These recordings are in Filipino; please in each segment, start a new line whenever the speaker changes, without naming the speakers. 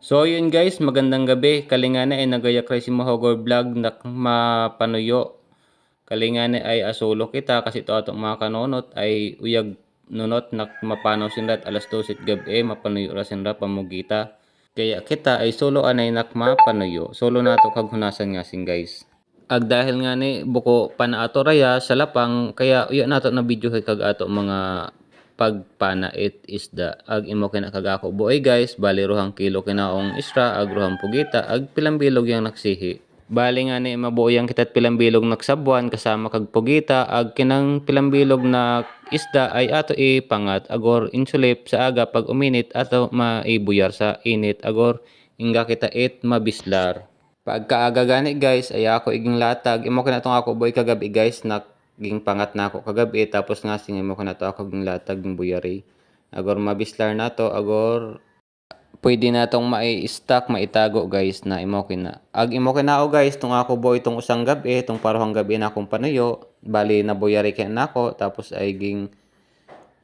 So yun guys, magandang gabi. Kalingana ay nagayak rin si Mahogor Vlog na mapanuyo. Kalingana ay asulo kita kasi ito atong mga kanonot ay uyag nunot na mapanaw sinrat alas 12 gabi mapanuyo ra sinra pamugita. Kaya kita ay solo anay nak mapanuyo. Solo nato kag hunasan nga sing guys. Ag dahil nga ni buko panaato raya sa lapang kaya uya nato na video kag ato mga pagpanait isda ag imo kina kagako buoy guys bali rohang kilo kinaong isra ag rohang pugita ag pilang bilog yang naksihi bali nga ni mabuoyang kitat pilang bilog naksabuan kasama kag pugita ag kinang pilang bilog na isda ay ato ipangat agor insulip sa aga pag uminit ato maibuyar sa init agor ingga kita it mabislar. Pagkaaga gani guys ay ako iging latag imo kina tong ako boy kagabi guys na ging pangat na ako kagabi tapos nga singay mo ko na to ako ging latag ng buyari agor mabislar na to agor pwede na tong mai-stack maitago guys na imo kina ag imo kina o guys tong ako boy tong usang gabi tong paruhang gabi na akong panuyo bali na buyari kay na ako tapos ay ging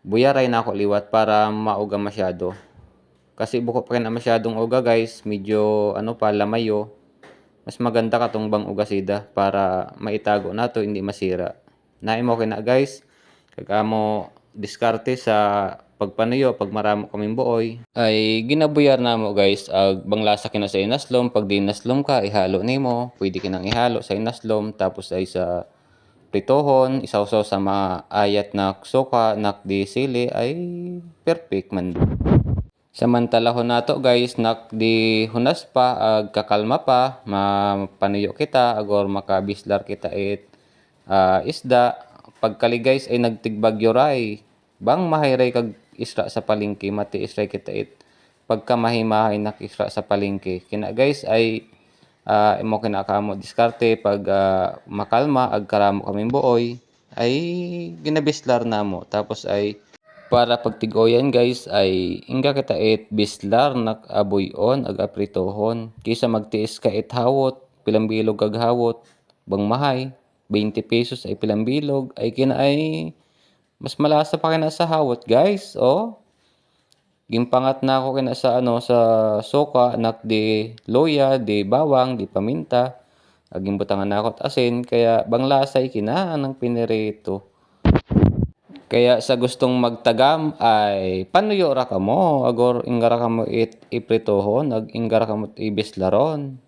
buyaray na ako liwat para mauga masyado kasi buko pa na masyadong uga guys medyo ano pa lamayo mas maganda ka tong bang ugasida para maitago nato hindi masira. Naimo kina guys, kagamo diskarte sa pagpanuyo pag maramo kaming buoy ay ginabuyar namo guys ag banglasa kina sa inaslom pag di naslom ka ihalo nimo pwede kinang ihalo sa inaslom tapos ay sa pritohon isawsaw sa mga ayat na suka nak di sili ay perfect man. Samantalahon nato guys nak di hunas pa ag kakalma pa mapanuyo kita agor makabislar kita isda pagkali guys ay nagtigbagyo ray bang mahayray kag isra sa palengke mati isra kita pagka mahimahay nak isra sa palengke kina guys ay imo kinakamo diskarte pag makalma ag karamo kaming buoy ay ginabislar namo tapos ay para pagtigoyan guys ay ingga kita bislar nak abuyon ag apritohon kisa magtiis ka hawot pilang bilog kag hawot bang mahay 20 pesos ay pilang bilog ay kina ay mas malasa pa kina sa hawot guys oh gimpangat na ako kina sa ano sa suka nak di loya di bawang di paminta aging butangan na ako asin kaya bang lasay kina ng pinirito. Kaya sa gustong magtagam ay panuyo ra kamo agor ingara kamo ipritohon ag ingara kamo ibislaron.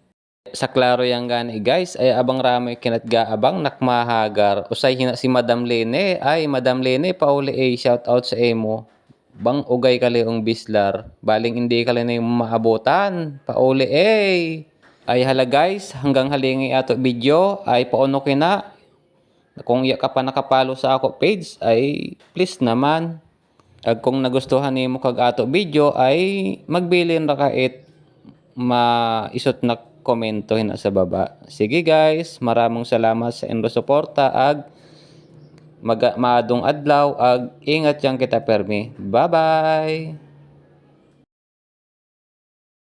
Sa klaro yang gani guys ay abang rami kinatga abang nakmahagar usay hina si Madam Lene ay Madam Lene pauli shout out sa emo. Bang ugay kaliong bislar baling hindi kali na maabutan pauli ay hala guys hanggang halingi ato video ay pauno kina kung iya ka pa nakapalo sa ako page ay please naman. Ag kung nagustuhan nimo kag ato video ay magbilin ra ka maisot na komento hina sa baba. Sige guys, maraming salamat sa inyo suporta ag maadong adlaw ag ingat yang kita permi. Bye bye.